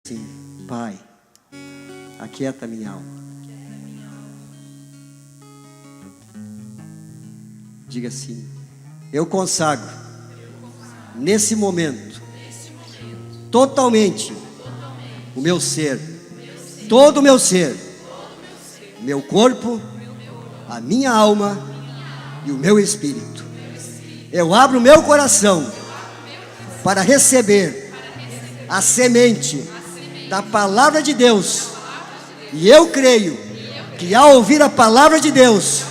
Sim, Pai, aquieta minha alma. Diga assim: eu consagro nesse momento totalmente o meu ser, todo o meu ser, meu corpo, a minha alma e o meu espírito. Eu abro o meu coração para receber a semente da palavra de Deus. E eu creio que ao ouvir a palavra de Deus,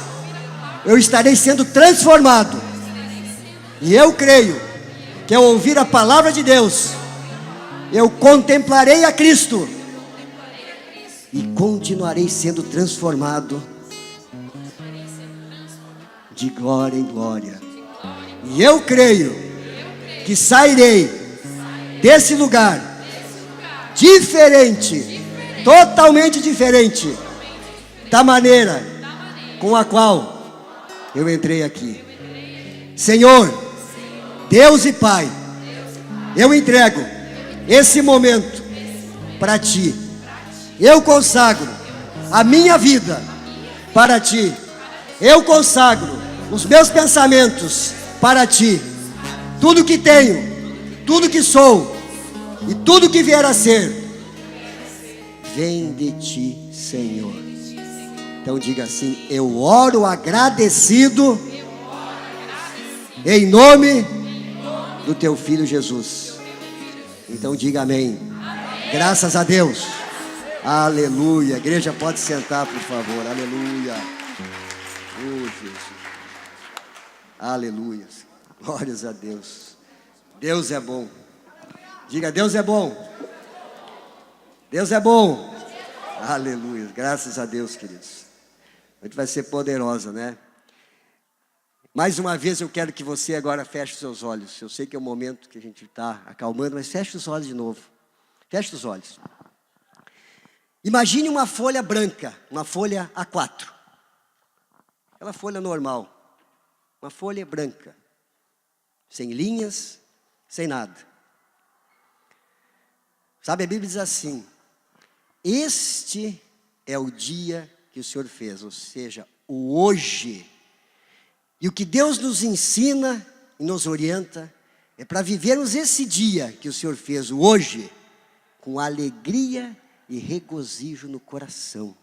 eu estarei sendo transformado. E eu creio que ao ouvir a palavra de Deus, eu contemplarei a Cristo e continuarei sendo transformado de glória em glória. E eu creio que sairei desse lugar diferente, totalmente diferente da maneira com a qual eu entrei aqui. Senhor, Deus e Pai, eu entrego esse momento para Ti. Eu consagro a minha vida para Ti. Eu consagro os meus pensamentos para Ti. Tudo que tenho, tudo que sou e tudo que vier a ser, vem de Ti, Senhor. Então diga assim: eu oro agradecido em nome do Teu Filho Jesus. Então diga amém. Graças a Deus. Aleluia. A igreja pode sentar, por favor. Aleluia. Oh, Jesus. Aleluia. Glórias a Deus. Deus é bom. Diga: Deus é bom. Deus é bom. Aleluia. Graças a Deus, queridos. A gente vai ser poderosa, né? Mais uma vez eu quero que você agora feche os seus olhos. Eu sei que é o momento que a gente está acalmando, mas feche os olhos de novo. Feche os olhos. Imagine uma folha branca, uma folha A4. Aquela folha normal. Uma folha branca. Sem linhas, sem nada. Sabe, a Bíblia diz assim: este é o dia que o Senhor fez, ou seja, o hoje. E o que Deus nos ensina e nos orienta é para vivermos esse dia que o Senhor fez, o hoje, com alegria e regozijo no coração.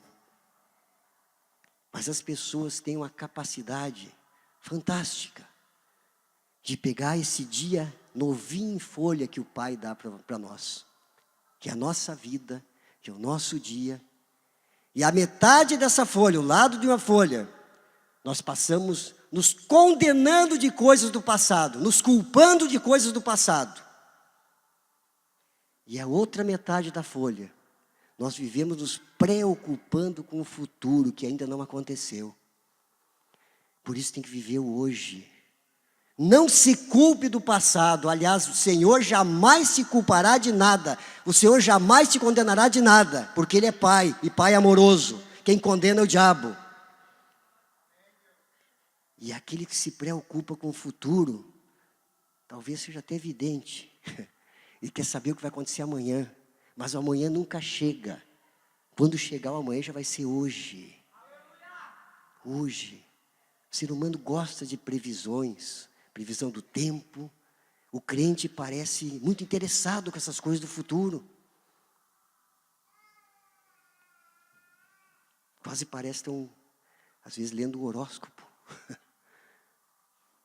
Mas as pessoas têm uma capacidade fantástica de pegar esse dia novinho em folha que o Pai dá para nós, que é a nossa vida, que é o nosso dia. E a metade dessa folha, o lado de uma folha, nós passamos nos condenando de coisas do passado, nos culpando de coisas do passado. E a outra metade da folha, nós vivemos nos preocupando com o futuro que ainda não aconteceu. Por isso tem que viver o hoje. Não se culpe do passado. Aliás, o Senhor jamais se culpará de nada. O Senhor jamais te condenará de nada, porque Ele é Pai, e Pai amoroso. Quem condena é o diabo. E aquele que se preocupa com o futuro, talvez seja até evidente, e quer saber o que vai acontecer amanhã. Mas o amanhã nunca chega. Quando chegar o amanhã já vai ser hoje. Hoje. O ser humano gosta de previsões, previsão do tempo. O crente parece muito interessado com essas coisas do futuro. Quase parece tão, às vezes, lendo o horóscopo.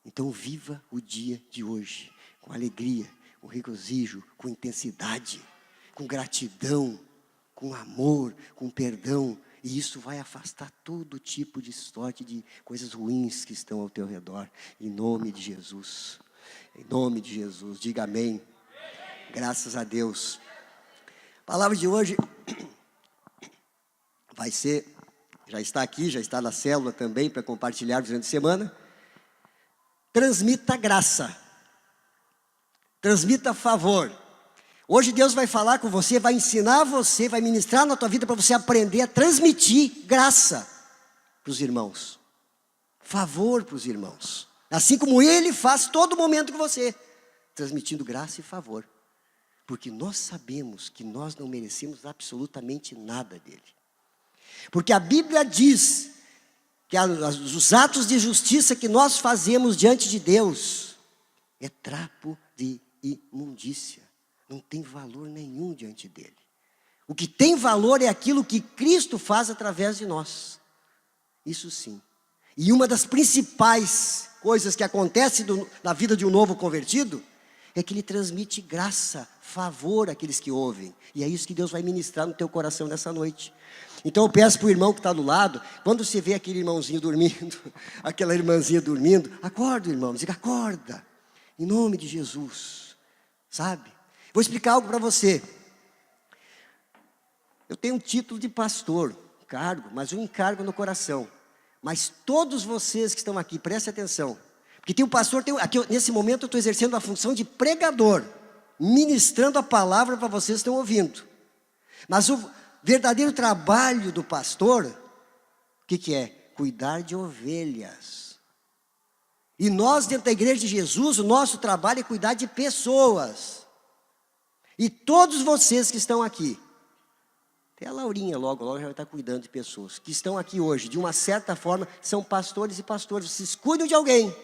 Então viva o dia de hoje, com alegria, com regozijo, com intensidade, com gratidão, com amor, com perdão. E isso vai afastar todo tipo de sorte, de coisas ruins que estão ao teu redor. Em nome de Jesus. Em nome de Jesus. Diga amém. Graças a Deus. A palavra de hoje vai ser, já está aqui, já está na célula também para compartilhar durante a semana. Transmita graça. Transmita favor. Hoje Deus vai falar com você, vai ensinar você, vai ministrar na tua vida para você aprender a transmitir graça para os irmãos. Favor para os irmãos. Assim como Ele faz todo momento com você. Transmitindo graça e favor. Porque nós sabemos que nós não merecemos absolutamente nada dele. Porque a Bíblia diz que os atos de justiça que nós fazemos diante de Deus é trapo de imundícia. Não tem valor nenhum diante dele. O que tem valor é aquilo que Cristo faz através de nós. Isso sim. E uma das principais coisas que acontece na vida de um novo convertido é que ele transmite graça, favor àqueles que ouvem. E é isso que Deus vai ministrar no teu coração nessa noite. Então eu peço para o irmão que está do lado, quando você vê aquele irmãozinho dormindo, aquela irmãzinha dormindo, acorda, irmão, diga, acorda, em nome de Jesus, sabe? Vou explicar algo para você. Eu tenho um título de pastor, cargo, mas um encargo no coração. Mas todos vocês que estão aqui, prestem atenção. Porque tem um pastor, aqui nesse momento eu estou exercendo a função de pregador, ministrando a palavra para vocês que estão ouvindo. Mas o verdadeiro trabalho do pastor, o que é? Cuidar de ovelhas. E nós dentro da igreja de Jesus, o nosso trabalho é cuidar de pessoas. E todos vocês que estão aqui, até a Laurinha logo já vai estar cuidando de pessoas, que estão aqui hoje, de uma certa forma, são pastores e pastoras, vocês cuidam de alguém.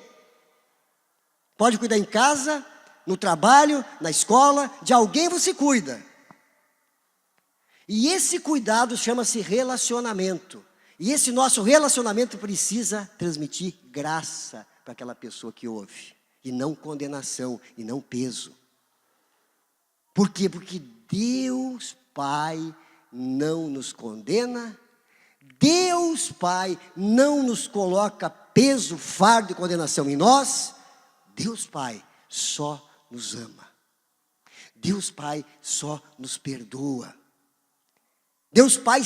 Pode cuidar em casa, no trabalho, na escola, de alguém você cuida. E esse cuidado chama-se relacionamento. E esse nosso relacionamento precisa transmitir graça para aquela pessoa que ouve. E não condenação, e não peso. Por quê? Porque Deus Pai não nos condena. Deus Pai não nos coloca peso, fardo e condenação em nós. Deus Pai só nos ama. Deus Pai só nos perdoa. Deus Pai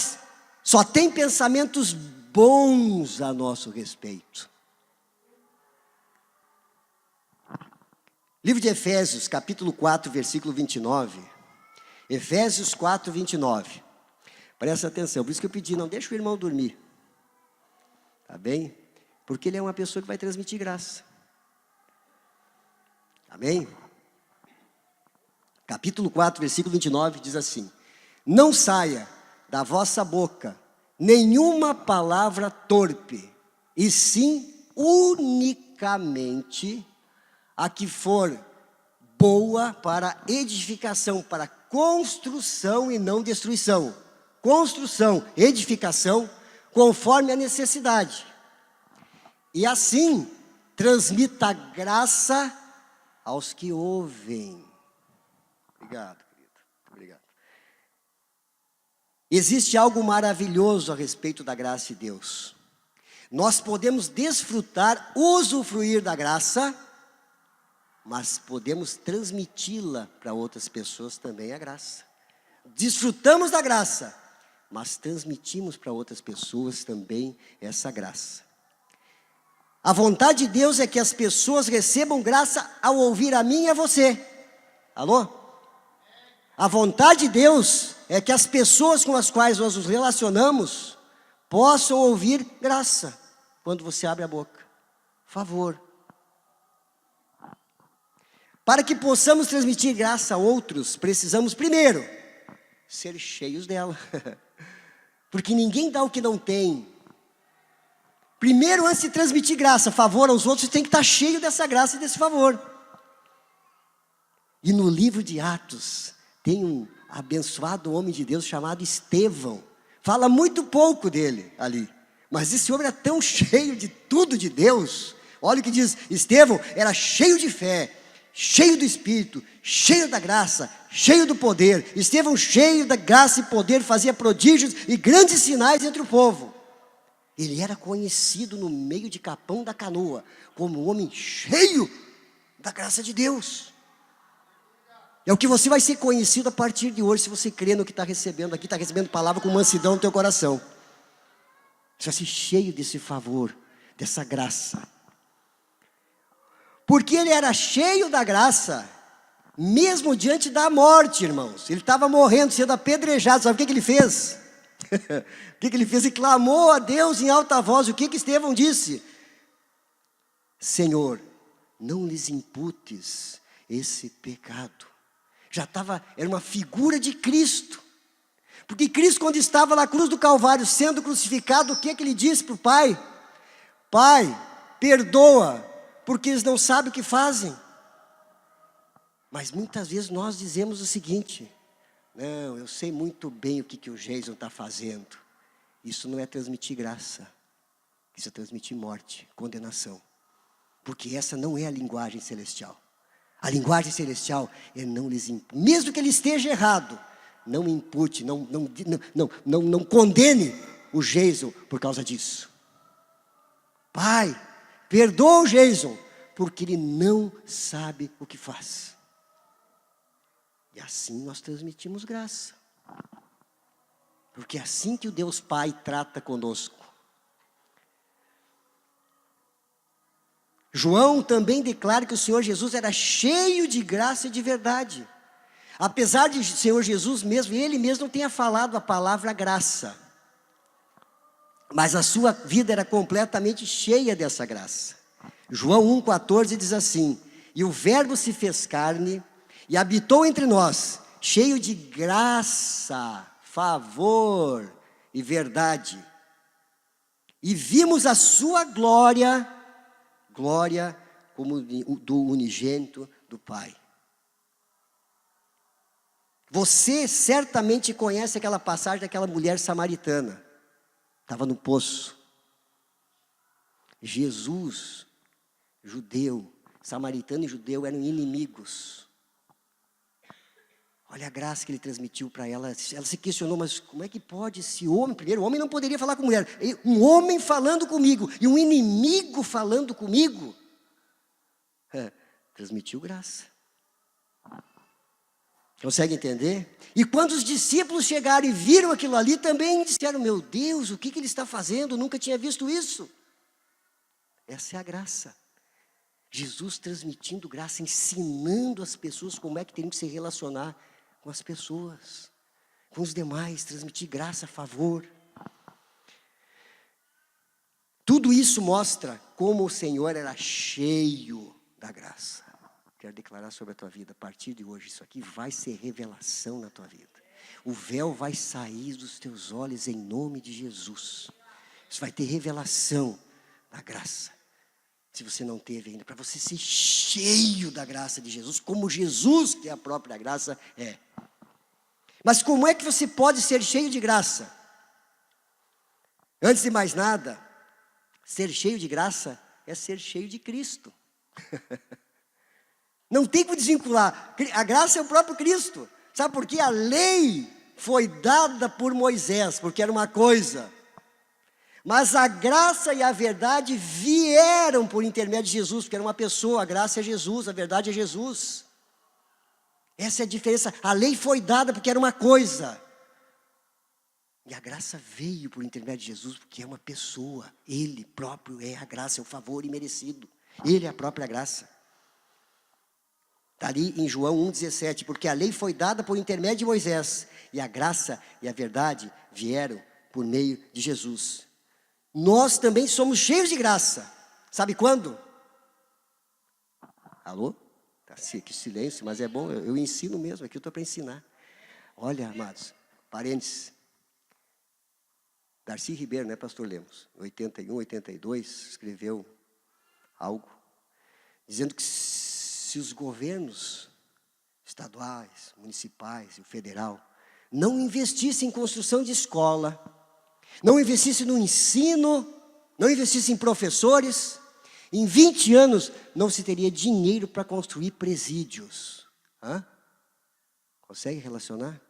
só tem pensamentos bons a nosso respeito. Livro de Efésios, capítulo 4, versículo 29. Efésios 4, 29. Presta atenção, por isso que eu pedi, não deixa o irmão dormir. Tá bem? Porque ele é uma pessoa que vai transmitir graça. Amém? Capítulo 4, versículo 29 diz assim: não saia da vossa boca nenhuma palavra torpe, e sim unicamente a que for boa para edificação, para construção e não destruição. Construção, edificação, conforme a necessidade. E assim, transmita graça aos que ouvem. Obrigado, querido. Obrigado. Existe algo maravilhoso a respeito da graça de Deus. Nós podemos desfrutar, usufruir da graça, mas podemos transmiti-la para outras pessoas também a graça. Desfrutamos da graça, mas transmitimos para outras pessoas também essa graça. A vontade de Deus é que as pessoas recebam graça ao ouvir a mim e a você. Alô? A vontade de Deus é que as pessoas com as quais nós nos relacionamos possam ouvir graça quando você abre a boca. Favor. Para que possamos transmitir graça a outros, precisamos primeiro ser cheios dela. Porque ninguém dá o que não tem. Primeiro, antes de transmitir graça, favor aos outros, você tem que estar cheio dessa graça e desse favor. E no livro de Atos, tem um abençoado homem de Deus chamado Estevão. Fala muito pouco dele ali. Mas esse homem era tão cheio de tudo de Deus. Olha o que diz, Estevão era cheio de fé, cheio do Espírito, cheio da graça, cheio do poder. Estevão, cheio da graça e poder, fazia prodígios e grandes sinais entre o povo. Ele era conhecido no meio de Capão da Canoa como um homem cheio da graça de Deus. É o que você vai ser conhecido a partir de hoje, se você crê no que está recebendo aqui, está recebendo palavra com mansidão no teu coração. Você vai ser cheio desse favor, dessa graça. Porque ele era cheio da graça, mesmo diante da morte, irmãos. Ele estava morrendo, sendo apedrejado. Sabe o que ele fez? O que ele fez? Ele clamou a Deus em alta voz. O que Estevão disse? Senhor, não lhes imputes esse pecado. Era uma figura de Cristo. Porque Cristo, quando estava na cruz do Calvário, sendo crucificado, o que ele disse para o Pai? Pai, perdoa, porque eles não sabem o que fazem. Mas muitas vezes nós dizemos o seguinte: não, eu sei muito bem o que o Jason está fazendo. Isso não é transmitir graça. Isso é transmitir morte, condenação. Porque essa não é a linguagem celestial. A linguagem celestial é não lhes impute. Mesmo que ele esteja errado, não impute, não condene o Jason por causa disso. Pai, perdoa o Jason, porque ele não sabe o que faz. E assim nós transmitimos graça. Porque é assim que o Deus Pai trata conosco. João também declara que o Senhor Jesus era cheio de graça e de verdade. Apesar de o Senhor Jesus mesmo, ele mesmo não tenha falado a palavra graça. Mas a sua vida era completamente cheia dessa graça. João 1,14 diz assim: e o verbo se fez carne e habitou entre nós, cheio de graça, favor e verdade. E vimos a sua glória como do unigênito do Pai. Você certamente conhece aquela passagem daquela mulher samaritana. Estava no poço. Jesus, judeu, samaritano e judeu eram inimigos. Olha a graça que ele transmitiu para ela. Ela se questionou, mas como é que pode esse homem? Primeiro, o homem não poderia falar com mulher. Um homem falando comigo e um inimigo falando comigo. Transmitiu graça. Consegue entender? E quando os discípulos chegaram e viram aquilo ali, também disseram: meu Deus, o que ele está fazendo? Eu nunca tinha visto isso. Essa é a graça. Jesus transmitindo graça, ensinando as pessoas como é que teriam que se relacionar com as pessoas, com os demais, transmitir graça, favor. Tudo isso mostra como o Senhor era cheio da graça. Quero declarar sobre a tua vida, a partir de hoje, isso aqui vai ser revelação na tua vida. O véu vai sair dos teus olhos em nome de Jesus. Isso vai ter revelação da graça. Se você não teve ainda, para você ser cheio da graça de Jesus, como Jesus, que é a própria graça, é. Mas como é que você pode ser cheio de graça? Antes de mais nada, ser cheio de graça é ser cheio de Cristo. Não tem como desvincular. A graça é o próprio Cristo. Sabe por quê? A lei foi dada por Moisés, porque era uma coisa. Mas a graça e a verdade vieram por intermédio de Jesus, porque era uma pessoa. A graça é Jesus, a verdade é Jesus. Essa é a diferença. A lei foi dada porque era uma coisa. E a graça veio por intermédio de Jesus, porque é uma pessoa. Ele próprio é a graça, é o favor imerecido. Ele é a própria graça. Está ali em João 1,17. Porque a lei foi dada por intermédio de Moisés, e a graça e a verdade vieram por meio de Jesus. Nós também somos cheios de graça. Sabe quando? Alô? Que silêncio, mas é bom, eu ensino mesmo, aqui eu estou para ensinar. Olha, amados, parênteses. Darcy Ribeiro, né, pastor Lemos? Em 81, 82, escreveu algo, dizendo que se os governos estaduais, municipais e o federal não investissem em construção de escola, não investissem no ensino, não investissem em professores, em 20 anos não se teria dinheiro para construir presídios. Consegue relacionar?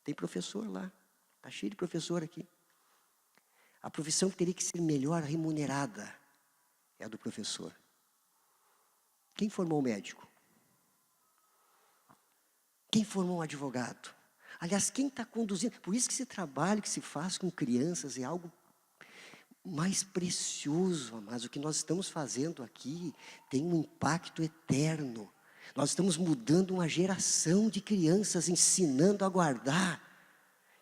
Tem professor lá, está cheio de professor aqui. A profissão que teria que ser melhor remunerada é a do professor. Quem formou o médico? Quem formou um advogado? Aliás, quem está conduzindo? Por isso que esse trabalho que se faz com crianças é algo mais precioso, mas o que nós estamos fazendo aqui tem um impacto eterno. Nós estamos mudando uma geração de crianças, ensinando a guardar,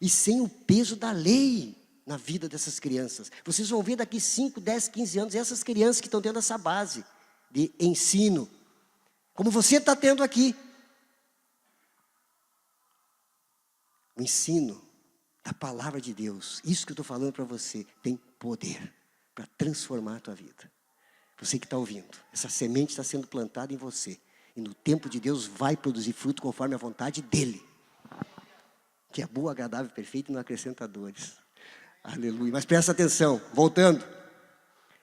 e sem o peso da lei na vida dessas crianças. Vocês vão ver daqui 5, 10, 15 anos, essas crianças que estão tendo essa base de ensino, como você está tendo aqui. O ensino da palavra de Deus, isso que eu estou falando para você, tem poder para transformar a tua vida. Você que está ouvindo, essa semente está sendo plantada em você. E no tempo de Deus vai produzir fruto conforme a vontade dEle. Que é boa, agradável, perfeita e não acrescenta dores. Aleluia. Mas presta atenção, voltando.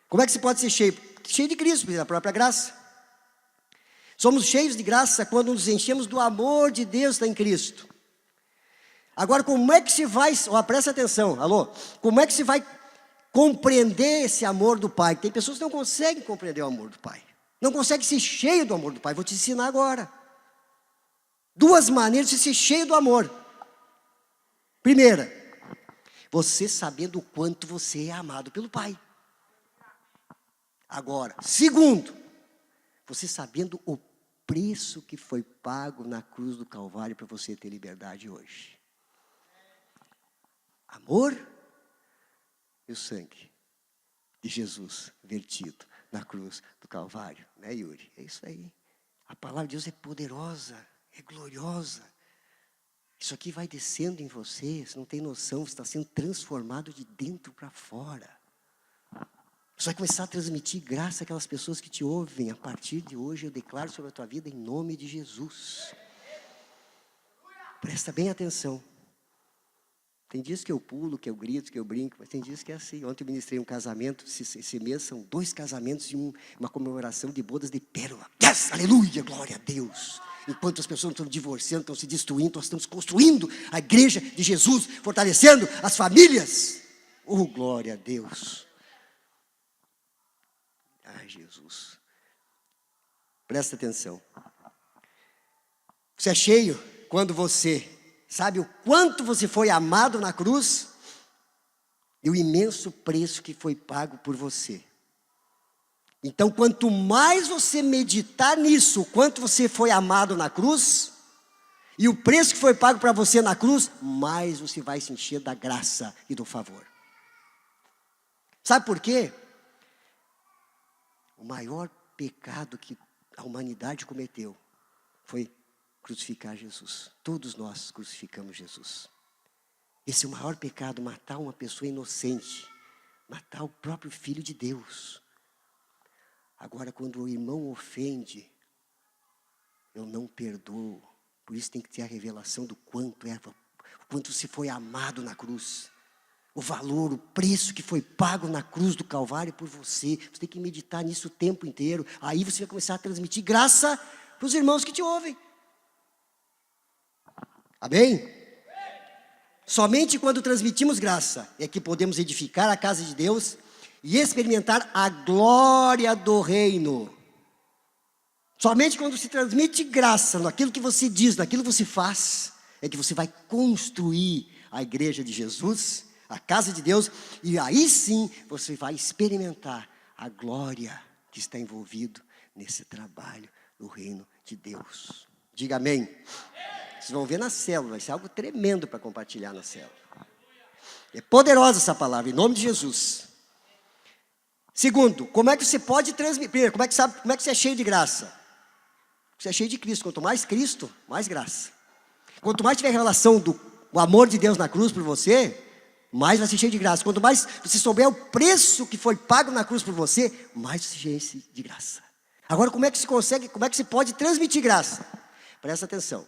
Como é que se pode ser cheio? Cheio de Cristo, da própria graça. Somos cheios de graça quando nos enchemos do amor de Deus que está em Cristo. Agora, como é que se vai, presta atenção, alô, como é que se vai compreender esse amor do Pai? Tem pessoas que não conseguem compreender o amor do Pai, não conseguem ser cheio do amor do Pai. Vou te ensinar agora, 2 maneiras de ser cheio do amor. Primeira, você sabendo o quanto você é amado pelo Pai. Agora, segundo, você sabendo o preço que foi pago na cruz do Calvário para você ter liberdade hoje. Amor e o sangue de Jesus vertido na cruz do Calvário, né, Yuri? É isso aí. A palavra de Deus é poderosa, é gloriosa. Isso aqui vai descendo em você, você não tem noção, você está sendo transformado de dentro para fora. Você vai começar a transmitir graça àquelas pessoas que te ouvem. A partir de hoje eu declaro sobre a tua vida em nome de Jesus. Presta bem atenção. Tem dias que eu pulo, que eu grito, que eu brinco, mas tem dias que é assim. Ontem eu ministrei um casamento, esse mês são 2 casamentos e uma comemoração de bodas de pérola. Yes, aleluia, glória a Deus. Enquanto as pessoas estão divorciando, estão se destruindo, nós estamos construindo a igreja de Jesus, fortalecendo as famílias. Oh, glória a Deus. Ai, Jesus. Presta atenção. Você é cheio quando você sabe o quanto você foi amado na cruz e o imenso preço que foi pago por você. Então, quanto mais você meditar nisso, o quanto você foi amado na cruz e o preço que foi pago para você na cruz, mais você vai se encher da graça e do favor. Sabe por quê? O maior pecado que a humanidade cometeu foi crucificar Jesus. Todos nós crucificamos Jesus. Esse é o maior pecado, matar uma pessoa inocente, matar o próprio Filho de Deus. Agora, quando o irmão ofende, eu não perdoo. Por isso tem que ter a revelação do quanto se foi amado na cruz. O valor, o preço que foi pago na cruz do Calvário por você. Você tem que meditar nisso o tempo inteiro. Aí você vai começar a transmitir graça para os irmãos que te ouvem. Amém? Somente quando transmitimos graça é que podemos edificar a casa de Deus e experimentar a glória do reino. Somente quando se transmite graça naquilo que você diz, naquilo que você faz, é que você vai construir a igreja de Jesus, a casa de Deus, e aí sim você vai experimentar a glória que está envolvido nesse trabalho do reino de Deus. Diga amém. Vocês vão ver na célula, vai ser algo tremendo para compartilhar na célula. É poderosa essa palavra, em nome de Jesus. Segundo, como é que você pode transmitir? Primeiro, como é que você é cheio de graça? Você é cheio de Cristo. Quanto mais Cristo, mais graça. Quanto mais tiver relação do amor de Deus na cruz por você, mais vai ser cheio de graça. Quanto mais você souber o preço que foi pago na cruz por você, mais você enche de graça. Agora, como é que se consegue, como é que se pode transmitir graça? Presta atenção.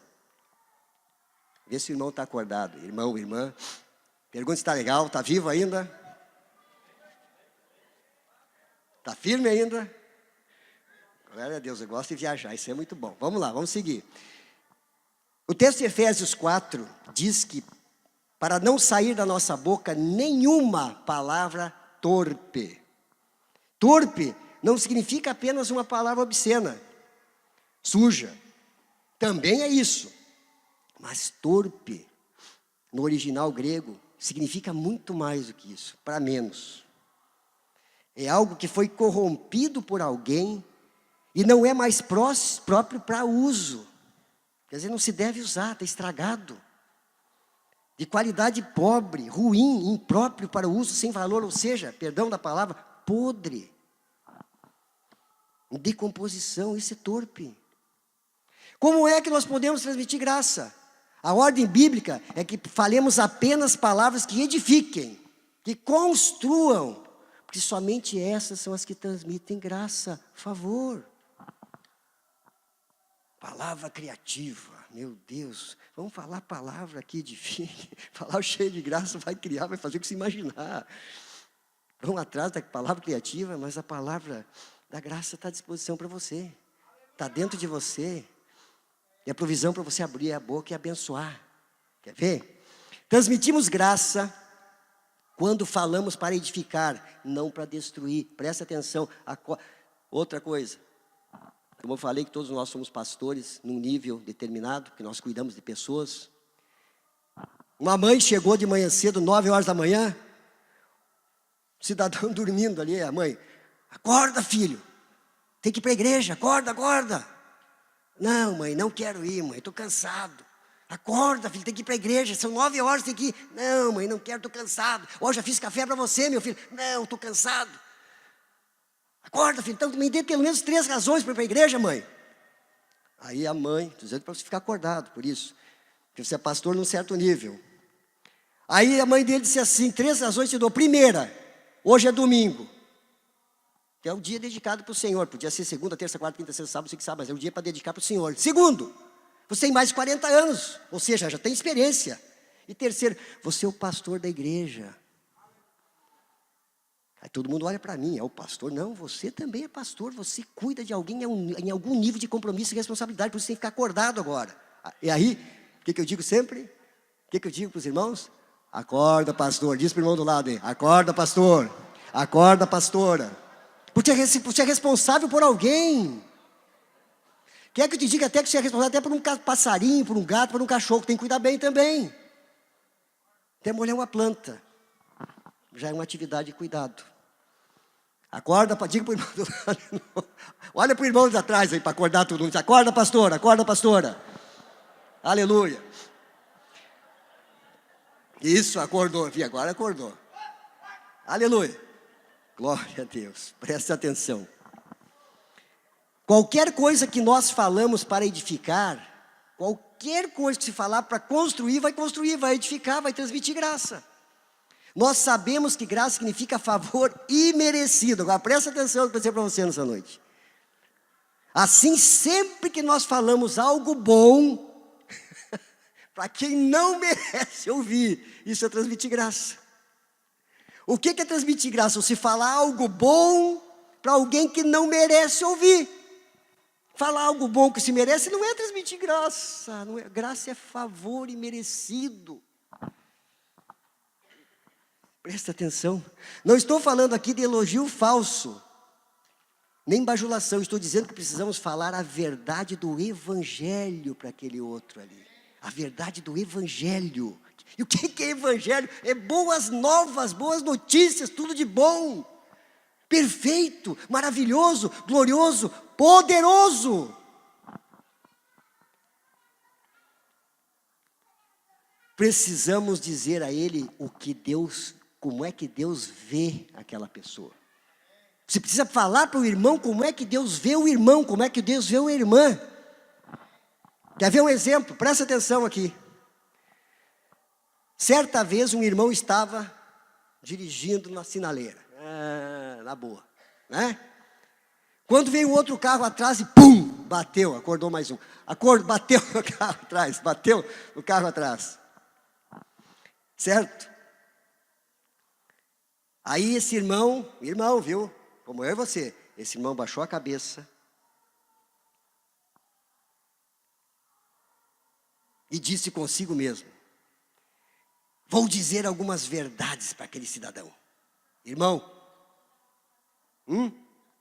Vê se o irmão está acordado. Irmão, irmã. Pergunta se está legal, está vivo ainda? Está firme ainda? Glória a Deus, eu gosto de viajar, isso é muito bom. Vamos lá, vamos seguir. O texto de Efésios 4 diz que para não sair da nossa boca nenhuma palavra torpe. Torpe não significa apenas uma palavra obscena, suja. Também é isso. Mas torpe, no original grego, significa muito mais do que isso, para menos. É algo que foi corrompido por alguém e não é mais próprio para uso. Quer dizer, não se deve usar, está estragado. De qualidade pobre, ruim, impróprio para o uso, sem valor, ou seja, perdão da palavra, podre. Em decomposição, isso é torpe. Como é que nós podemos transmitir graça? A ordem bíblica é que falemos apenas palavras que edifiquem, que construam, porque somente essas são as que transmitem graça, favor. Palavra criativa, meu Deus, vamos falar palavra que edifique, falar cheio de graça vai criar, vai fazer o que se imaginar. Vamos atrás da palavra criativa, mas a palavra da graça está à disposição para você, está dentro de você. E a provisão para você abrir a boca e abençoar. Quer ver? Transmitimos graça quando falamos para edificar, não para destruir. Presta atenção. Outra coisa. Como eu falei que todos nós somos pastores num nível determinado, que nós cuidamos de pessoas. Uma mãe chegou de manhã cedo, 9 horas da manhã. O cidadão dormindo ali, a mãe. Acorda, filho. Tem que ir para a igreja, acorda, acorda. Não, mãe, não quero ir, mãe, estou cansado. Acorda, filho, tem que ir para a igreja, são 9 horas, tem que ir. Não, mãe, não quero, estou cansado. Hoje já fiz café para você, meu filho. Não, estou cansado. Acorda, filho, então me dê pelo menos 3 razões para ir para a igreja, mãe. Aí a mãe, estou dizendo para você ficar acordado, por isso. Porque você é pastor num certo nível. Aí a mãe dele disse assim, 3 razões te dou. Primeira, hoje é domingo. Que é o dia dedicado para o Senhor. Podia ser segunda, terça, quarta, quinta, sexta, sábado, sábado, mas é o dia para dedicar para o Senhor. Segundo, você tem mais de 40 anos, ou seja, já tem experiência. E terceiro, você é o pastor da igreja. Aí todo mundo olha para mim, é o pastor. Não, você também é pastor, você cuida de alguém em algum nível de compromisso e responsabilidade, por isso tem que ficar acordado agora. E aí, o que eu digo sempre? O que eu digo para os irmãos? Acorda, pastor. Diz para o irmão do lado aí, acorda, pastor. Acorda, pastora. Porque você é responsável por alguém. Quer que eu te diga até que você é responsável até por um passarinho, por um gato, por um cachorro, tem que cuidar bem também. Até molhar uma planta. Já é uma atividade de cuidado. Acorda, diga para o irmão do lado. Olha para o irmão de atrás aí para acordar todo mundo. Acorda, pastora, acorda, pastora. Aleluia. Isso, acordou, vi, agora acordou. Aleluia. Glória a Deus, preste atenção. Qualquer coisa que nós falamos para edificar, qualquer coisa que se falar para construir, vai edificar, vai transmitir graça. Nós sabemos que graça significa favor imerecido. Agora presta atenção no que eu vou dizer para você nessa noite. Assim, sempre que nós falamos algo bom, para quem não merece ouvir, isso é transmitir graça. O que é transmitir graça? Você falar algo bom para alguém que não merece ouvir. Falar algo bom que se merece não é transmitir graça. Não é, graça é favor imerecido. Presta atenção. Não estou falando aqui de elogio falso, nem bajulação. Estou dizendo que precisamos falar a verdade do evangelho para aquele outro ali. A verdade do evangelho. E o que é evangelho? É boas novas, boas notícias, tudo de bom, perfeito, maravilhoso, glorioso, poderoso. Precisamos dizer a ele o que Deus, como é que Deus vê aquela pessoa. Você precisa falar para o irmão como é que Deus vê o irmão, como é que Deus vê a irmã. Quer ver um exemplo? Presta atenção aqui. Certa vez um irmão estava dirigindo na sinaleira, na boa, né? Quando veio outro carro atrás e pum, bateu, acordou mais um. Bateu no carro atrás, bateu no carro atrás. Certo? Aí esse irmão, viu? Como eu e você, esse irmão baixou a cabeça e disse consigo mesmo: vou dizer algumas verdades para aquele cidadão. Irmão,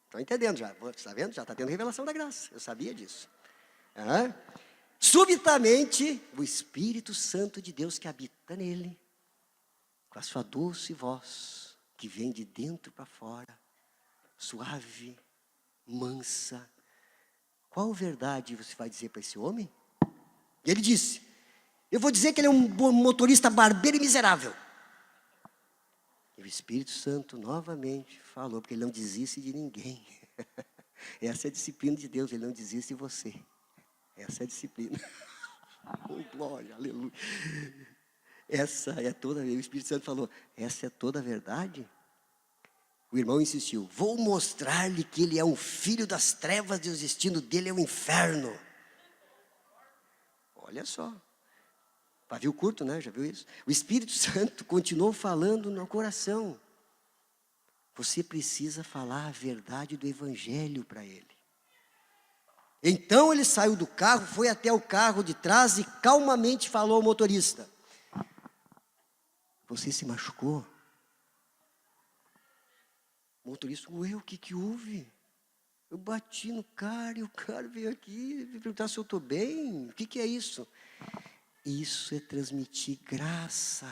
estou entendendo já, está vendo? Já está tendo revelação da graça, eu sabia disso. Subitamente, o Espírito Santo de Deus que habita nele, com a sua doce voz, que vem de dentro para fora, suave, mansa. Qual verdade você vai dizer para esse homem? E ele disse: eu vou dizer que ele é um motorista barbeiro e miserável. E o Espírito Santo novamente falou, porque ele não desiste de ninguém. Essa é a disciplina de Deus, ele não desiste de você. Essa é a disciplina. Oh, glória, aleluia. Essa é toda, o Espírito Santo falou, essa é toda a verdade? O irmão insistiu, vou mostrar-lhe que ele é um filho das trevas e o destino dele é o inferno. Olha só, pavio curto, né? Já viu isso? O Espírito Santo continuou falando no coração. Você precisa falar a verdade do Evangelho para ele. Então ele saiu do carro, foi até o carro de trás e calmamente falou ao motorista. Você se machucou? O motorista, ué, o que houve? Eu bati no cara e o cara veio aqui me perguntar se eu estou bem. O que é isso? Isso é transmitir graça.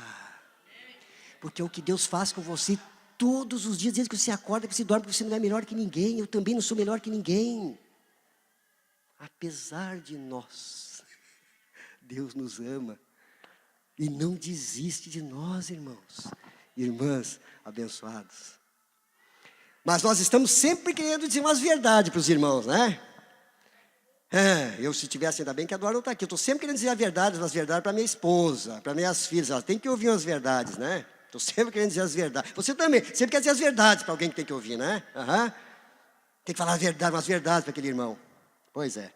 Porque é o que Deus faz com você todos os dias, desde que você acorda, que você dorme, porque você não é melhor que ninguém. Eu também não sou melhor que ninguém. Apesar de nós, Deus nos ama. E não desiste de nós, irmãos. Irmãs abençoados. Mas nós estamos sempre querendo dizer umas verdades para os irmãos, né? Eu se tivesse, ainda bem que a Dora não está aqui. Eu estou sempre querendo dizer as verdades para minha esposa, para minhas filhas. Elas têm que ouvir as verdades, né? Estou sempre querendo dizer as verdades. Você também, sempre quer dizer as verdades para alguém que tem que ouvir, né? Tem que falar umas verdades para aquele irmão. Pois é.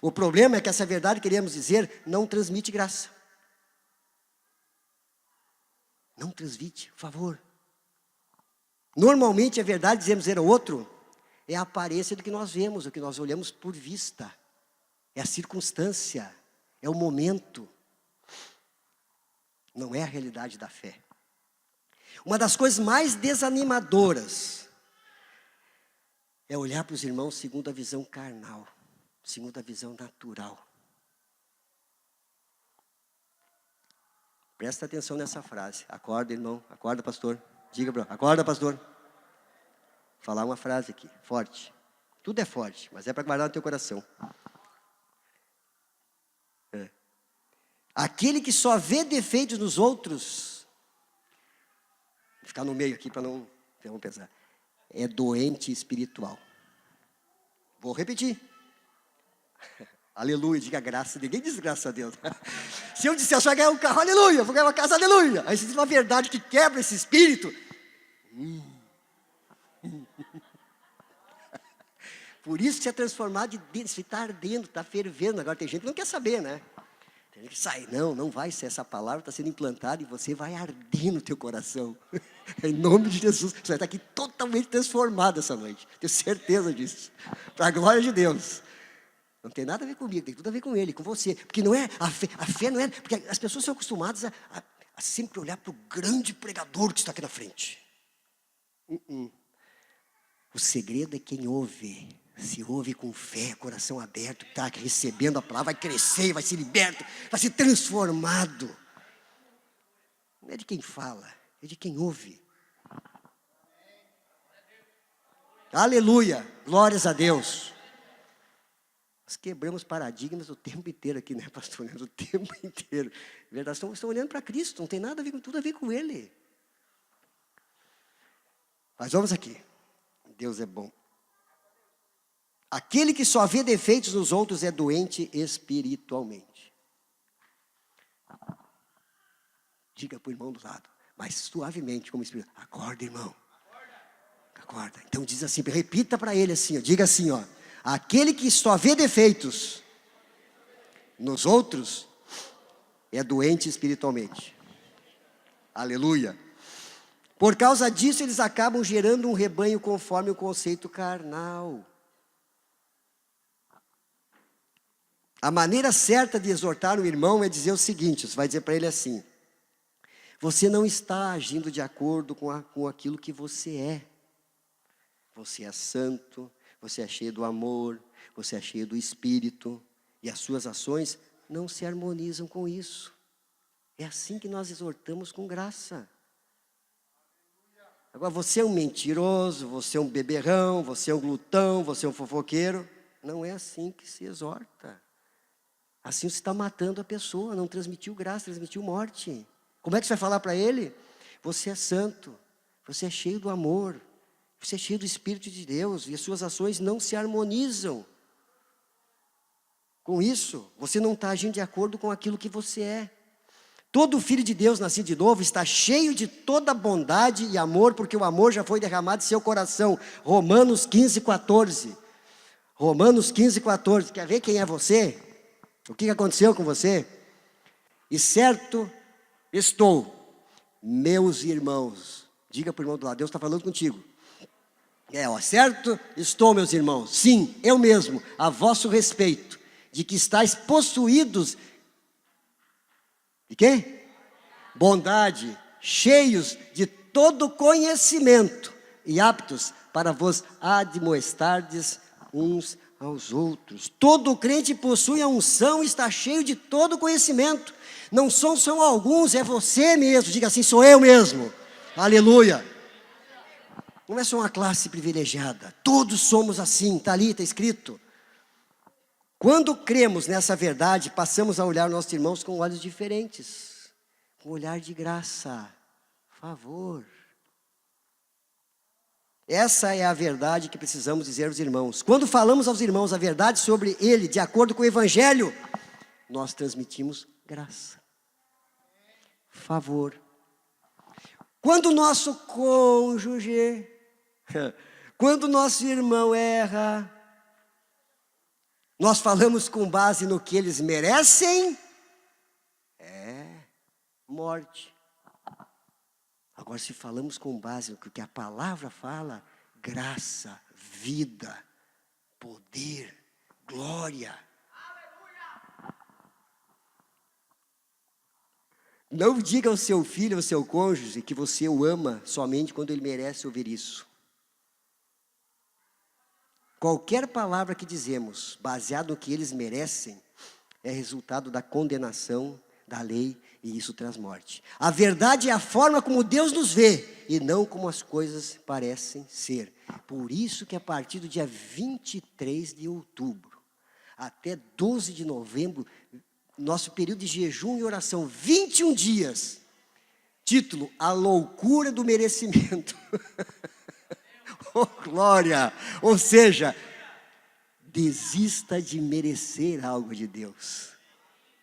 O problema é que essa verdade, queremos dizer, não transmite graça. Não transmite, por favor. Normalmente a verdade, dizemos dizer ao outro, é a aparência do que nós vemos, o que nós olhamos por vista. É a circunstância, é o momento. Não é a realidade da fé. Uma das coisas mais desanimadoras é olhar para os irmãos segundo a visão carnal, segundo a visão natural. Presta atenção nessa frase. Acorda, irmão. Acorda, pastor. Diga, bro. Acorda, pastor. Falar uma frase aqui, forte. Tudo é forte, mas é para guardar no teu coração. Aquele que só vê defeitos nos outros, vou ficar no meio aqui para não pesar, é doente espiritual. Vou repetir. Aleluia, diga graça. Ninguém diz graças a Deus. Se eu disser, só ganhar um carro, aleluia, vou ganhar uma casa, aleluia. Aí se diz uma verdade que quebra esse espírito. Por isso você é transformado de dentro, você está ardendo, está fervendo. Agora tem gente que não quer saber, né? Tem gente que sai, não vai ser essa palavra, está sendo implantada e você vai arder no teu coração. Em nome de Jesus, você vai estar aqui totalmente transformado essa noite. Tenho certeza disso. Para a glória de Deus. Não tem nada a ver comigo, tem tudo a ver com ele, com você. Porque não é, a fé não é, porque as pessoas são acostumadas a sempre olhar para o grande pregador que está aqui na frente. O segredo é quem ouve. Se ouve com fé, coração aberto, está recebendo a palavra, vai crescer, vai ser liberto, vai ser transformado. Não é de quem fala, é de quem ouve. Aleluia, glórias a Deus. Nós quebramos paradigmas o tempo inteiro aqui, né, pastor? O tempo inteiro. Verdade, estão olhando para Cristo, não tem nada a ver com tudo a ver com Ele. Mas vamos aqui. Deus é bom. Aquele que só vê defeitos nos outros é doente espiritualmente. Diga para o irmão do lado, mas suavemente, como espírito. Acorda, irmão. Acorda. Então diz assim, repita para ele assim, diga assim, aquele que só vê defeitos nos outros é doente espiritualmente. Aleluia. Por causa disso, eles acabam gerando um rebanho conforme o conceito carnal. A maneira certa de exortar o irmão é dizer o seguinte, você vai dizer para ele assim, você não está agindo de acordo com aquilo que você é. Você é santo, você é cheio do amor, você é cheio do Espírito, e as suas ações não se harmonizam com isso. É assim que nós exortamos com graça. Agora, você é um mentiroso, você é um beberrão, você é um glutão, você é um fofoqueiro. Não é assim que se exorta. Assim você está matando a pessoa, não transmitiu graça, transmitiu morte. Como é que você vai falar para ele? Você é santo, você é cheio do amor, você é cheio do Espírito de Deus, e as suas ações não se harmonizam com isso, você não está agindo de acordo com aquilo que você é. Todo filho de Deus nascido de novo está cheio de toda bondade e amor, porque o amor já foi derramado em seu coração. Romanos 15:14. Romanos 15:14. Quer ver quem é você? O que aconteceu com você? E certo estou, meus irmãos. Diga para o irmão do lado, Deus está falando contigo. Certo estou, meus irmãos. Sim, eu mesmo, a vosso respeito, de que estáis possuídos de quê? Bondade, cheios de todo conhecimento e aptos para vos admoestardes uns aos outros. Todo crente possui a unção e está cheio de todo conhecimento. Não são alguns, é você mesmo. Diga assim, sou eu mesmo. Aleluia. Não é só uma classe privilegiada. Todos somos assim, está ali, está escrito. Quando cremos nessa verdade, passamos a olhar nossos irmãos com olhos diferentes. Com olhar de graça, favor. Essa é a verdade que precisamos dizer aos irmãos. Quando falamos aos irmãos a verdade sobre ele, de acordo com o Evangelho, nós transmitimos graça, favor. Quando o nosso cônjuge, quando o nosso irmão erra, nós falamos com base no que eles merecem, morte. Agora, se falamos com base no que a palavra fala, graça, vida, poder, glória. Não diga ao seu filho, ao seu cônjuge, que você o ama somente quando ele merece ouvir isso. Qualquer palavra que dizemos, baseado no que eles merecem, é resultado da condenação da lei, e isso traz morte. A verdade é a forma como Deus nos vê, e não como as coisas parecem ser. Por isso que a partir do dia 23 de outubro, até 12 de novembro, nosso período de jejum e oração, 21 dias, título, a loucura do merecimento. Oh, glória! Ou seja, desista de merecer algo de Deus,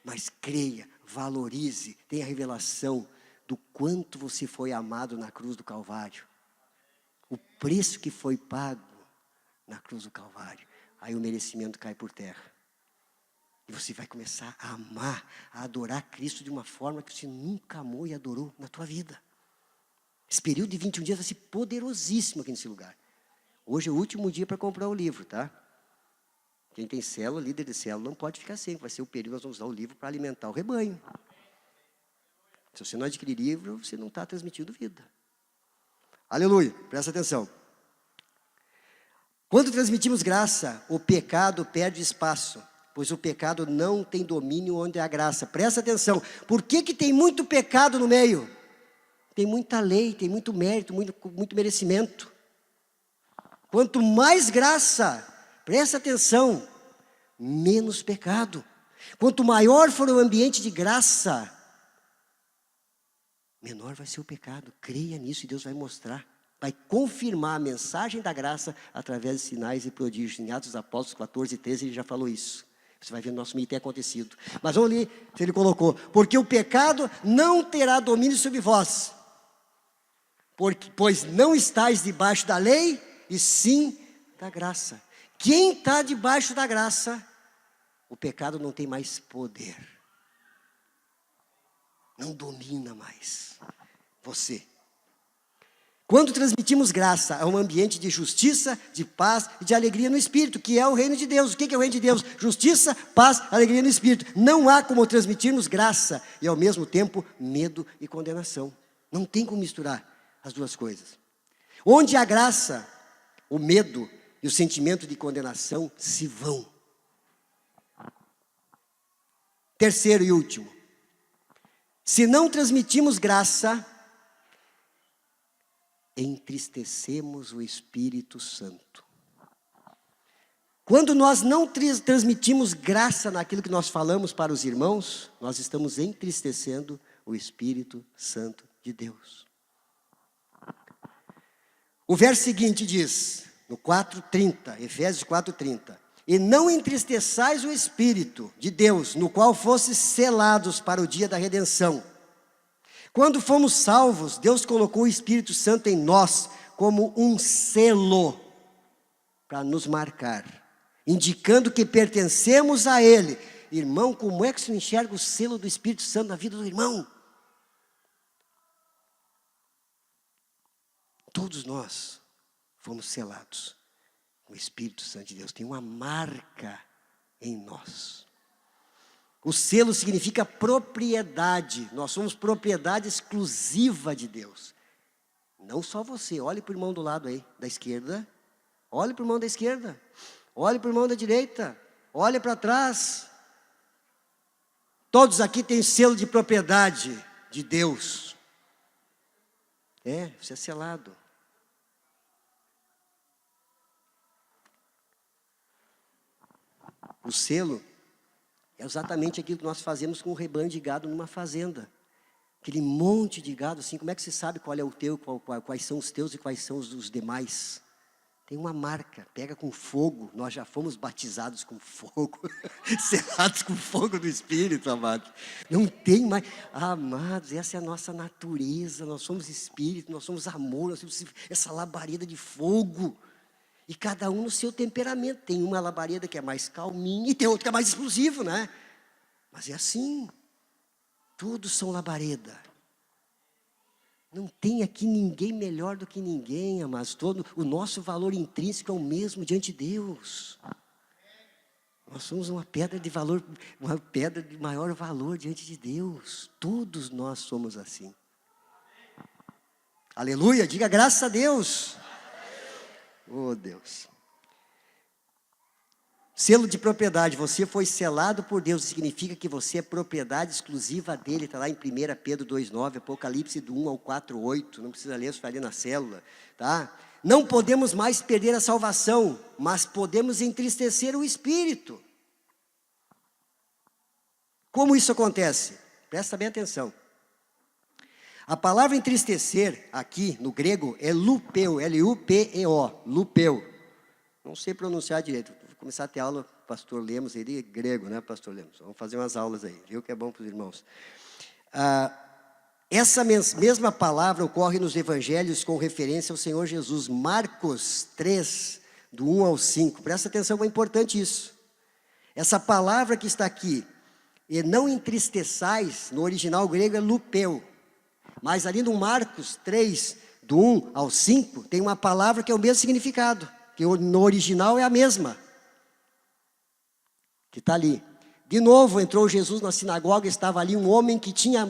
mas creia, valorize, tenha a revelação do quanto você foi amado na cruz do Calvário, o preço que foi pago na cruz do Calvário. Aí o merecimento cai por terra, e você vai começar a amar, a adorar Cristo de uma forma que você nunca amou e adorou na tua vida. Esse período de 21 dias vai ser poderosíssimo aqui nesse lugar. Hoje é o último dia para comprar o livro, tá? Quem tem célula, líder de célula, não pode ficar sem. Vai ser o período, nós vamos usar o livro para alimentar o rebanho. Se você não adquirir livro, você não está transmitindo vida. Aleluia, presta atenção. Quando transmitimos graça, o pecado perde espaço, pois o pecado não tem domínio onde há graça. Presta atenção, por que tem muito pecado no meio? Tem muita lei, tem muito mérito, muito merecimento. Quanto mais graça, presta atenção, menos pecado. Quanto maior for o ambiente de graça, menor vai ser o pecado. Creia nisso e Deus vai mostrar. Vai confirmar a mensagem da graça através de sinais e prodígios. Em Atos dos Apóstolos 14:13 ele já falou isso. Você vai ver no nosso meio ter acontecido. Mas vamos ler, ele colocou, porque o pecado não terá domínio sobre vós, pois não estáis debaixo da lei, e sim da graça. Quem está debaixo da graça, o pecado não tem mais poder. Não domina mais você. Quando transmitimos graça, é um ambiente de justiça, de paz e de alegria no Espírito, que é o reino de Deus. O que é o reino de Deus? Justiça, paz, alegria no Espírito. Não há como transmitirmos graça e ao mesmo tempo medo e condenação. Não tem como misturar as duas coisas. Onde há graça, o medo e o sentimento de condenação se vão. Terceiro e último. Se não transmitimos graça, entristecemos o Espírito Santo. Quando nós não transmitimos graça naquilo que nós falamos para os irmãos, nós estamos entristecendo o Espírito Santo de Deus. O verso seguinte diz, no 4:30, Efésios 4:30, E não entristeçais o Espírito de Deus, no qual fostes selados para o dia da redenção. Quando fomos salvos, Deus colocou o Espírito Santo em nós como um selo para nos marcar, indicando que pertencemos a Ele. Irmão, como é que se enxerga o selo do Espírito Santo na vida do irmão? Todos nós fomos selados com o Espírito Santo de Deus. Tem uma marca em nós. O selo significa propriedade. Nós somos propriedade exclusiva de Deus. Não só você. Olhe para o irmão do lado aí, da esquerda. Olhe para o irmão da esquerda. Olhe para o irmão da direita. Olhe para trás. Todos aqui têm selo de propriedade de Deus. Você é selado. O selo é exatamente aquilo que nós fazemos com o rebanho de gado numa fazenda. Aquele monte de gado, assim, como é que você sabe qual é o teu, quais são os teus e quais são os demais? Tem uma marca, pega com fogo. Nós já fomos batizados com fogo, selados com fogo do Espírito, amados. Não tem mais, amados, essa é a nossa natureza. Nós somos Espírito, nós somos amor, nós somos essa labareda de fogo. E cada um no seu temperamento. Tem uma labareda que é mais calminha e tem outra que é mais explosivo, né? Mas é assim. Todos são labareda. Não tem aqui ninguém melhor do que ninguém, amados. Todo o nosso valor intrínseco é o mesmo diante de Deus. Nós somos uma pedra de valor, uma pedra de maior valor diante de Deus. Todos nós somos assim. Aleluia, diga graças a Deus. Oh Deus. Selo de propriedade, você foi selado por Deus, significa que você é propriedade exclusiva dele, está lá em 1 Pedro 2,9, Apocalipse do 1 ao 4,8, não precisa ler, isso vai ler na célula, tá? Não podemos mais perder a salvação, mas podemos entristecer o Espírito. Como isso acontece? Presta bem atenção. A palavra entristecer, aqui no grego, é lupeu, L-U-P-E-O, lupeu. Não sei pronunciar direito, vou começar a ter aula, pastor Lemos, ele é grego, né, pastor Lemos? Vamos fazer umas aulas aí, viu que é bom para os irmãos. Essa mesma palavra ocorre nos evangelhos com referência ao Senhor Jesus, Marcos 3, do 1 ao 5. Presta atenção, é importante isso. Essa palavra que está aqui, e não entristeçais, no original grego é lupeu. Mas ali no Marcos 3, do 1 ao 5, tem uma palavra que é o mesmo significado, que no original é a mesma, que está ali. De novo entrou Jesus na sinagoga, estava ali um homem que tinha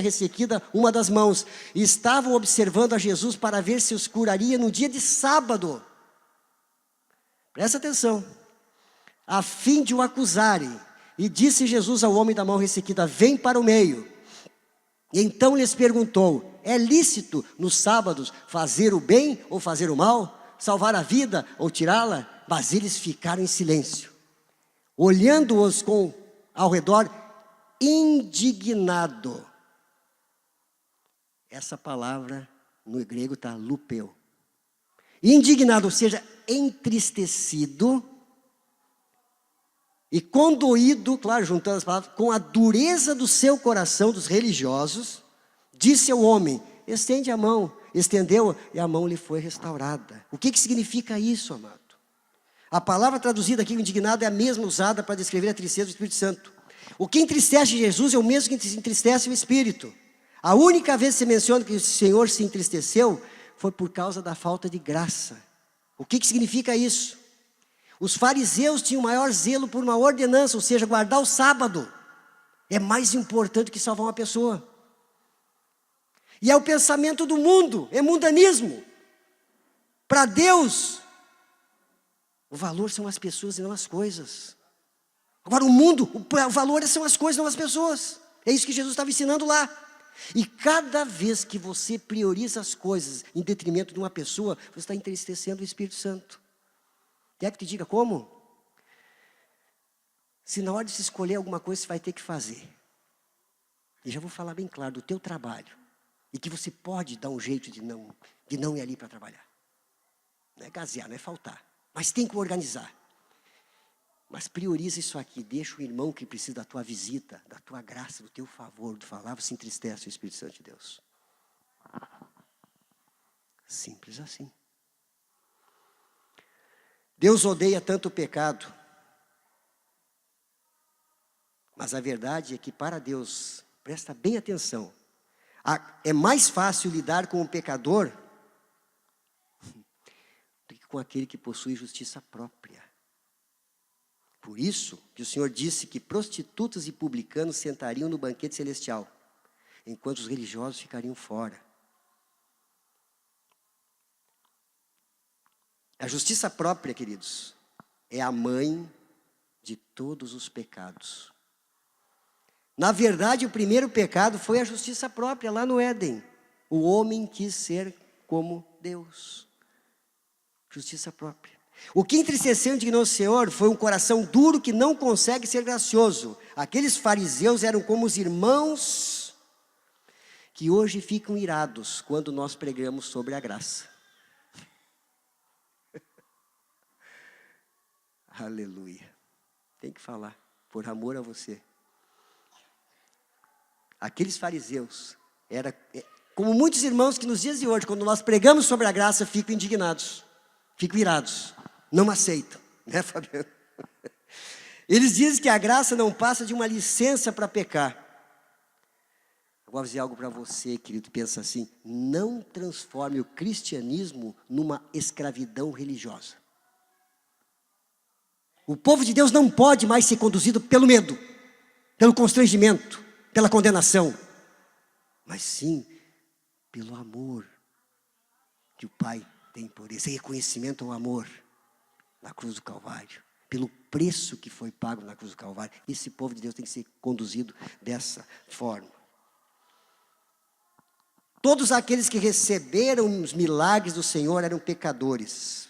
ressequida uma das mãos. E estavam observando a Jesus para ver se os curaria no dia de sábado. Presta atenção. A fim de o acusarem. E disse Jesus ao homem da mão ressequida, vem para o meio. E então lhes perguntou, é lícito nos sábados fazer o bem ou fazer o mal? Salvar a vida ou tirá-la? Mas eles ficaram em silêncio, olhando-os ao redor, indignado. Essa palavra no grego está lupeu. Indignado, ou seja, entristecido e condoído, claro, juntando as palavras, com a dureza do seu coração, dos religiosos, disse ao homem, estende a mão. Estendeu e a mão lhe foi restaurada. O que significa isso, amado? A palavra traduzida aqui, indignado, é a mesma usada para descrever a tristeza do Espírito Santo. O que entristece Jesus é o mesmo que entristece o Espírito. A única vez que se menciona que o Senhor se entristeceu foi por causa da falta de graça. O que significa isso? Os fariseus tinham maior zelo por uma ordenança, ou seja, guardar o sábado. É mais importante que salvar uma pessoa. E é o pensamento do mundo, é mundanismo. Para Deus, o valor são as pessoas e não as coisas. Agora o mundo, o valor são as coisas, não as pessoas. É isso que Jesus estava ensinando lá. E cada vez que você prioriza as coisas em detrimento de uma pessoa, você está entristecendo o Espírito Santo. Quer que te diga como? Se na hora de se escolher alguma coisa, você vai ter que fazer. E já vou falar bem claro, do teu trabalho. E que você pode dar um jeito de não ir ali para trabalhar. Não é gazear, não é faltar. Mas tem que organizar. Mas prioriza isso aqui, deixa o irmão que precisa da tua visita, da tua graça, do teu favor, do falar, você entristece o Espírito Santo de Deus. Simples assim. Deus odeia tanto o pecado, mas a verdade é que para Deus, presta bem atenção, é mais fácil lidar com o pecador do que com aquele que possui justiça própria. Por isso que o Senhor disse que prostitutas e publicanos sentariam no banquete celestial, enquanto os religiosos ficariam fora. A justiça própria, queridos, é a mãe de todos os pecados. Na verdade, o primeiro pecado foi a justiça própria, lá no Éden. O homem quis ser como Deus. Justiça própria. O que entristeceu e indignou o Senhor foi um coração duro que não consegue ser gracioso. Aqueles fariseus eram como os irmãos que hoje ficam irados quando nós pregamos sobre a graça. Aleluia. Tem que falar, por amor a você. Aqueles fariseus, era como muitos irmãos que nos dias de hoje, quando nós pregamos sobre a graça, ficam indignados, ficam irados, não aceitam, né, Fabiano? Eles dizem que a graça não passa de uma licença para pecar. Eu vou dizer algo para você, querido, pensa assim, não transforme o cristianismo numa escravidão religiosa. O povo de Deus não pode mais ser conduzido pelo medo, pelo constrangimento, pela condenação, mas sim pelo amor que o Pai tem por esse reconhecimento ao amor na cruz do Calvário, pelo preço que foi pago na cruz do Calvário. Esse povo de Deus tem que ser conduzido dessa forma. Todos aqueles que receberam os milagres do Senhor eram pecadores.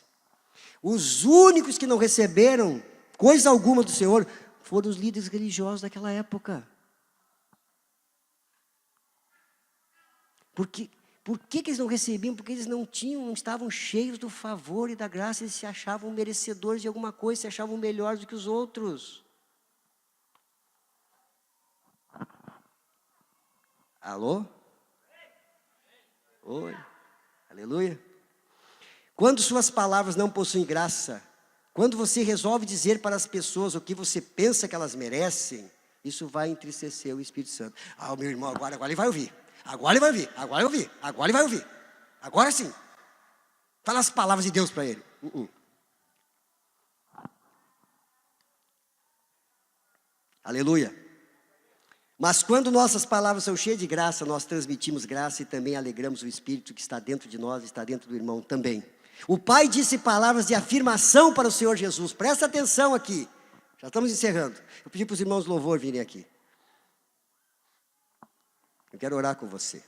Os únicos que não receberam coisa alguma do Senhor foram os líderes religiosos daquela época. Por que eles não recebiam? Porque eles não estavam cheios do favor e da graça, eles se achavam merecedores de alguma coisa, se achavam melhores do que os outros. Alô? Oi, aleluia. Quando suas palavras não possuem graça, quando você resolve dizer para as pessoas o que você pensa que elas merecem, isso vai entristecer o Espírito Santo. Ah, o meu irmão, agora ele vai ouvir. Agora ele vai ouvir, agora ele vai ouvir, agora ele vai ouvir. Agora sim. Fala as palavras de Deus para ele. Aleluia. Mas quando nossas palavras são cheias de graça, nós transmitimos graça e também alegramos o Espírito que está dentro de nós, está dentro do irmão também. O Pai disse palavras de afirmação para o Senhor Jesus. Presta atenção aqui. Já estamos encerrando. Eu pedi para os irmãos de louvor virem aqui. Eu quero orar com você.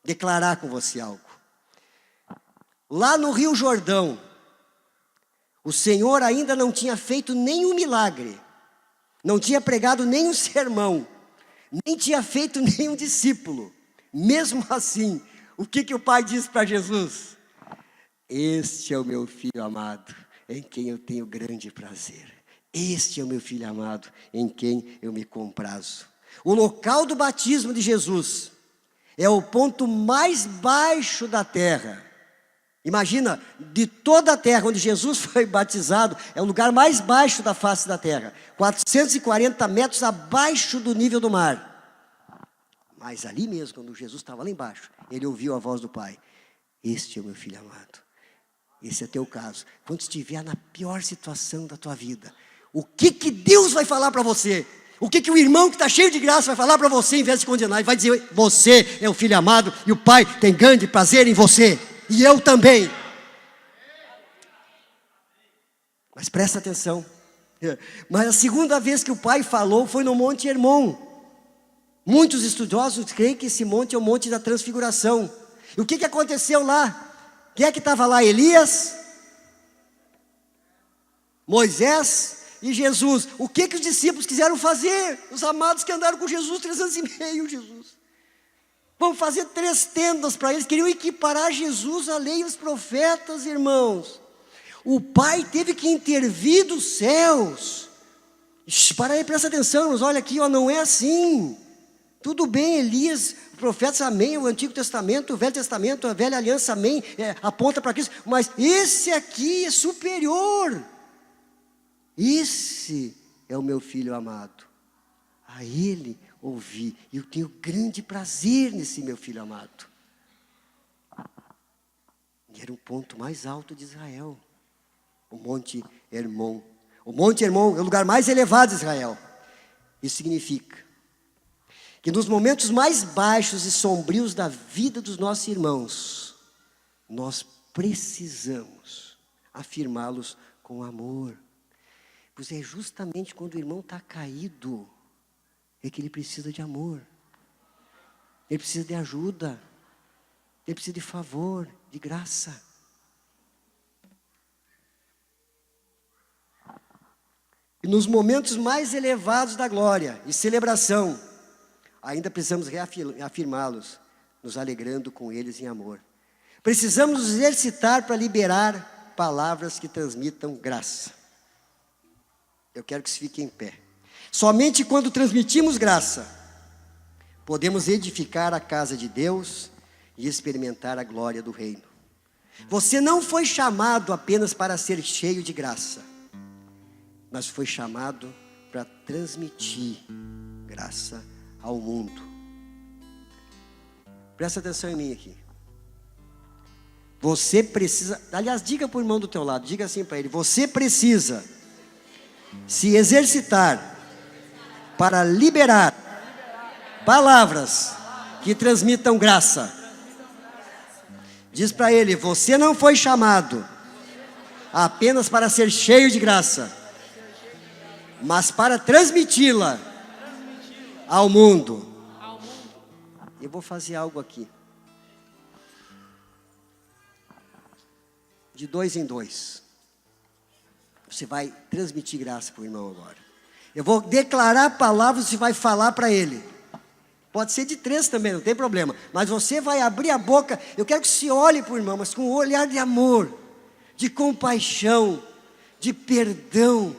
Declarar com você algo. Lá no Rio Jordão, o Senhor ainda não tinha feito nenhum milagre. Não tinha pregado nenhum sermão. Nem tinha feito nenhum discípulo. Mesmo assim, o que o Pai disse para Jesus? Este é o meu filho amado, em quem eu tenho grande prazer. Este é o meu filho amado, em quem eu me comprazo. O local do batismo de Jesus é o ponto mais baixo da terra. Imagina, de toda a terra onde Jesus foi batizado, é o lugar mais baixo da face da terra. 440 metros abaixo do nível do mar. Mas ali mesmo, quando Jesus estava lá embaixo, ele ouviu a voz do Pai. Este é o meu filho amado. Esse é teu caso. Quando estiver na pior situação da tua vida, o que Deus vai falar para você? O que o irmão que está cheio de graça vai falar para você, em vez de condenar? Ele vai dizer, você é o filho amado e o Pai tem grande prazer em você. E eu também. Mas presta atenção. Mas a segunda vez que o Pai falou foi no Monte Hermon. Muitos estudiosos creem que esse monte é o Monte da Transfiguração. E o que aconteceu lá? Quem é que estava lá? Elias, Moisés e Jesus. O que os discípulos quiseram fazer? Os amados que andaram com Jesus 3 anos e meio, Jesus. Vamos fazer 3 tendas para eles. Queriam equiparar Jesus à lei e os profetas, irmãos. O Pai teve que intervir dos céus Para aí, presta atenção, irmãos, olha aqui, ó, não é assim. Tudo bem, Elias, profetas, amém, o Antigo Testamento, o Velho Testamento, a Velha Aliança, amém, aponta para Cristo, mas esse aqui é superior. Esse é o meu filho amado. A ele ouvi, e eu tenho grande prazer nesse meu filho amado. E era o ponto mais alto de Israel, o Monte Hermon. O Monte Hermon é o lugar mais elevado de Israel. Isso significa que nos momentos mais baixos e sombrios da vida dos nossos irmãos, nós precisamos afirmá-los com amor. Pois é justamente quando o irmão está caído, é que ele precisa de amor. Ele precisa de ajuda. Ele precisa de favor, de graça. E nos momentos mais elevados da glória e celebração, ainda precisamos reafirmá-los, nos alegrando com eles em amor. Precisamos nos exercitar para liberar palavras que transmitam graça. Eu quero que se fique em pé. Somente quando transmitimos graça, podemos edificar a casa de Deus e experimentar a glória do reino. Você não foi chamado apenas para ser cheio de graça, mas foi chamado para transmitir graça ao mundo. Presta atenção em mim aqui. Você precisa, aliás, diga para o irmão do teu lado, diga assim para ele: você precisa se exercitar para liberar palavras que transmitam graça. Diz para ele: você não foi chamado apenas para ser cheio de graça, mas para transmiti-la ao mundo. Eu vou fazer algo aqui, de 2 em 2. Você vai transmitir graça para o irmão agora. Eu vou declarar palavras que você vai falar para ele. Pode ser de 3 também, não tem problema. Mas você vai abrir a boca. Eu quero que você olhe para o irmão, mas com um olhar de amor, de compaixão, de perdão,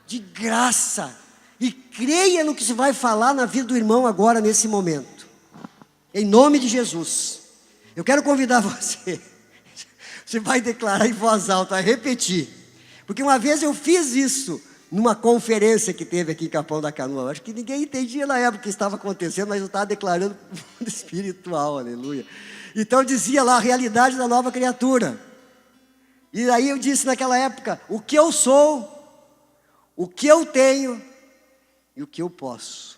de graça. E creia no que você vai falar na vida do irmão agora, nesse momento. Em nome de Jesus. Eu quero convidar você. Você vai declarar em voz alta, vai repetir. Porque uma vez eu fiz isso numa conferência que teve aqui em Capão da Canoa. Acho que ninguém entendia na época o que estava acontecendo, mas eu estava declarando mundo espiritual, aleluia. Então dizia lá a realidade da nova criatura. E aí eu disse naquela época, o que eu sou, o que eu tenho e o que eu posso.